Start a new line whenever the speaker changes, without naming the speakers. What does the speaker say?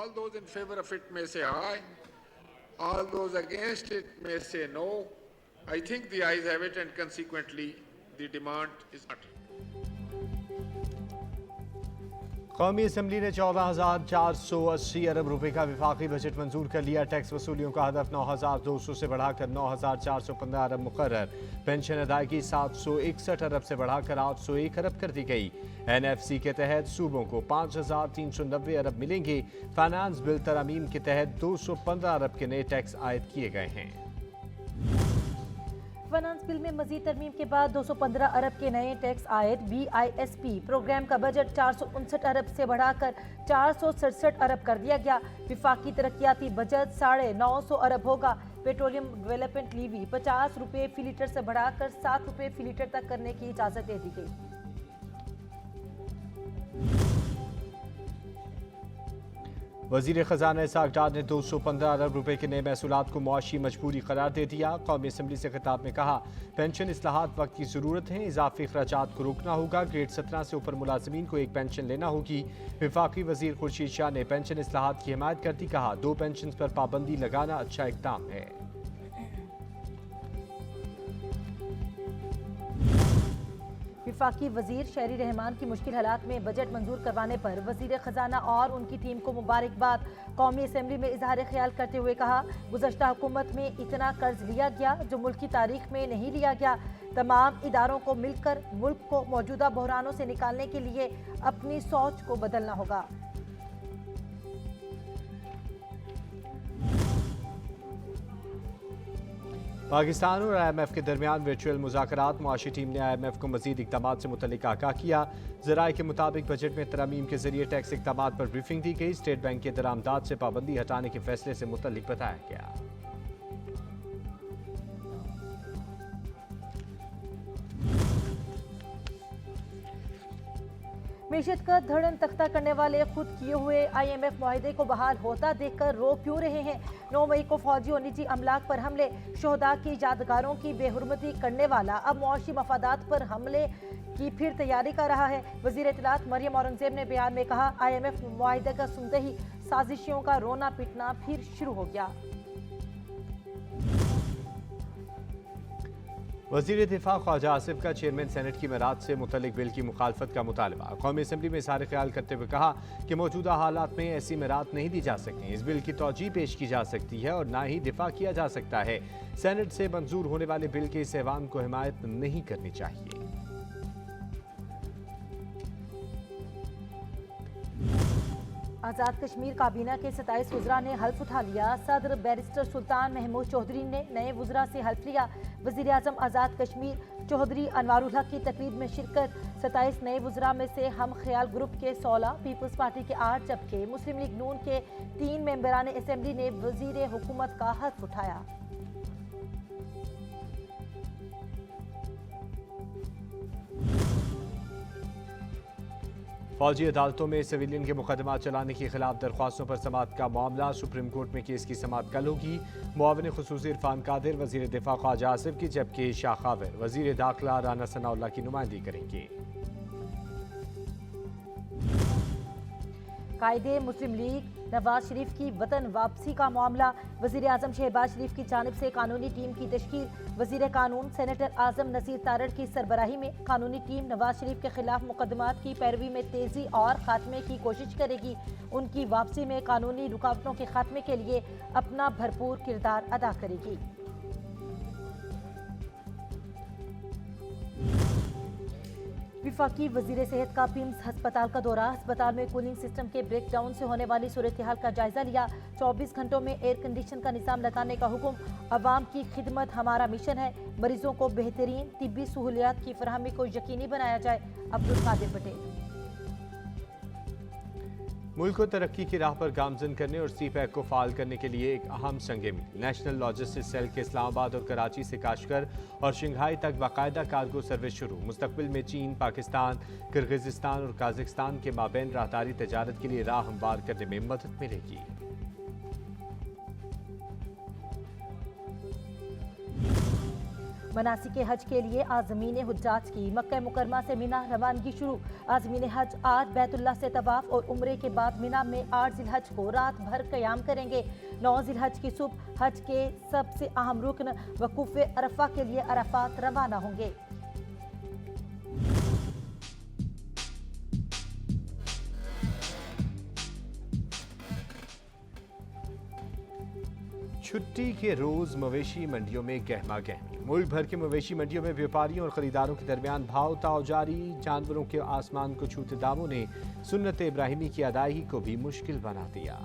All those in favor of it may say aye. All those against it may say no. I think the ayes have it and consequently the demand is not.
कौमी assembly ने 14,480 अरब रुपए का विफाकी budget मंजूर कर लिया। Tax वसूलियों का हदफ 9,200 से बढ़ाकर 9,415 अरब मुकर्रर। पेंशन अदायगी 761 अरब से बढ़ाकर 801 अरब कर दी गई। NFC के तहत सूबों को 5,390 अरब मिलेंगे। फाइनेंस बिल तरमीम के तहत 215 अरब के नए टैक्स आयद किए गए हैं।
फाइनेंस बिल में मजीद तरमीम के बाद 215 अरब के नए टैक्स आयद। BISP प्रोग्राम का बजट 459 अरब से बढ़ाकर 467 अरब कर दिया गया। विफाकी तरक्याती बजट 950 अरब होगा। पेट्रोलियम डेवलपमेंट लीवी 50 रुपये फी लीटर से बढ़ाकर 7 रुपये फी लीटर तक करने की इजाजत दे दी गई।
वजीर खजाना इसहाक डार ने 215 अरब रुपए के नए महसूलात को मुआशी मजबूरी करार दे दिया। कौमी असम्बली से खिताब में कहा, पेंशन इस्लाहात वक्त की जरूरत है। इजाफी अखराजात को रोकना होगा। ग्रेड 17 से ऊपर मुलाजमीन को एक पेंशन लेना होगी। विफाकी वजीर खुर्शीद शाह ने पेंशन इस्लाहात की हिमायत करती कहा, 2 पेंशन पर पाबंदी लगाना अच्छा इकदाम है।
विफाकी वजीर शहरी रहमान की मुश्किल हालात में बजट मंजूर करवाने पर वजीर खजाना और उनकी टीम को मुबारकबाद। कौमी असम्बली में इजहार ख्याल करते हुए कहा, गुज़श्ता हुकूमत में इतना कर्ज लिया गया जो मुल्क की तारीख में नहीं लिया गया। तमाम इदारों को मिलकर मुल्क को मौजूदा बहरानों से निकालने के लिए अपनी सोच को बदलना होगा।
पाकिस्तान और IMF के दरमियान वर्चुअल मुज़ाकरात। मुआशी टीम ने IMF को मजीद इक़दाम से मुतल्लिक़ आगाह किया। ज़राए के मुताबिक बजट में तरमीम के जरिए टैक्स इक़दाम पर ब्रीफिंग दी गई। स्टेट बैंक के दरामदाद से पाबंदी हटाने के फैसले से मुतल्लिक़ बताया गया।
मीशत का धड़न तख्ता करने वाले खुद किए हुए IMF मुआहदे को बहाल होता देखकर रो क्यों रहे हैं। 9 मई को फौजी और निजी अमलाक पर हमले, शोहदा की यादगारों की बेहुरमती करने वाला अब मुआशी मफादात पर हमले की फिर तैयारी कर रहा है। वजीर इत्तलात मरियम औरंगजेब ने बयान में कहा, IMF मुआहदे का सुनते ही साजिशियों का रोना पीटना फिर शुरू हो गया।
वज़ीर दिफा ख्वाजा आसिफ का चेयरमैन सेनेट की मेराद से मुतल्लिक बिल की मुखालफत का मुतालबा। कौमी असम्बली में इज़हार ख्याल करते हुए कहा कि मौजूदा हालात में ऐसी मेराद नहीं दी जा सकती। इस बिल की तौजीह पेश की जा सकती है और ना ही दिफा किया जा सकता है। सेनेट से मंजूर होने वाले बिल के इस ऐवान को हिमायत नहीं करनी चाहिए।
आज़ाद कश्मीर काबीना के 27 वज़रा ने हल्फ उठा लिया। सदर बैरिस्टर सुल्तान महमूद चौधरी ने नए वज़रा से हल्फ लिया। वज़ीर आज़म आज़ाद कश्मीर चौधरी अनवारुल हक की तकरीब में शिरकत। 27 नए वज़रा में से हम ख्याल ग्रुप के 16, पीपल्स पार्टी के 8 जबकि मुस्लिम लीग नून के 3 मेंबरान असम्बली ने वज़ीर हुकूमत का हल्फ उठाया।
फौजी अदालतों में सिविलियन के मुकदमा चलाने के खिलाफ दरख्वास्तों पर समाअत का मामला। सुप्रीम कोर्ट में केस की समाअत कल होगी। मुआविन खुसूसी इरफान कादिर वज़ीर दिफा ख्वाजा आसिफ की जबकि शाह खावर वज़ीर दाखिला राना सनाउल्लाह की नुमाइंदगी करेंगे।
कायदे मुस्लिम लीग नवाज शरीफ की वतन वापसी का मामला। वज़ीर आज़म शहबाज शरीफ की जानिब से कानूनी टीम की तश्कील। वज़ीर कानून सेनेटर आज़म नसीर तारड़ की सरबराही में कानूनी टीम नवाज शरीफ के खिलाफ मुकदमात की पैरवी में तेज़ी और खात्मे की कोशिश करेगी। उनकी वापसी में कानूनी रुकावटों के खात्मे के लिए अपना भरपूर किरदार अदा करेगी। विफाकी वजीर सेहत का पिम्स अस्पताल का दौरा। अस्पताल में कूलिंग सिस्टम के ब्रेकडाउन से होने वाली सूरत हाल का जायजा लिया। 24 घंटों में एयर कंडीशन का निज़ाम लगाने का हुक्म। अवाम की खिदमत हमारा मिशन है। मरीजों को बेहतरीन तिब्बी सहूलियात की फराहमी को यकीनी बनाया जाए। अब्दुल कादिर पटेल।
मुल्क को तरक्की की राह पर गामजन करने और CPEC को फाल करने के लिए एक अहम संग मील। नेशनल लॉजिस्टिक्स सेल के इस्लामाबाद और कराची से काशगर और शंघाई तक बाकायदा कार्गो सर्विस शुरू। मुस्तकबिल में चीन, पाकिस्तान, किर्गिस्तान और काजाकिस्तान के माबैन राहदारी तजारत के लिए राह हमवार करने में मदद मिलेगी।
मनासिक हज के लिए आज़मीन हुज्जाज की मक्का मुकरमा से मिना रवानगी शुरू। आज़मीन हज आज बैतुल्लाह से तवाफ और उम्रे के बाद मिना में 8 जिलहज को रात भर क़याम करेंगे। 9 जिलहज की सुबह हज के सबसे अहम रुकन वकूफ़ अरफा के लिए अरफात रवाना होंगे।
छुट्टी के रोज मवेशी मंडियों में गहमा गहमी। मुल्क भर के मवेशी मंडियों में व्यापारियों और खरीदारों के दरमियान भाव ताव जारी। जानवरों के आसमान को छूते दामों ने सुन्नत इब्राहिमी की अदायगी को भी मुश्किल बना दिया।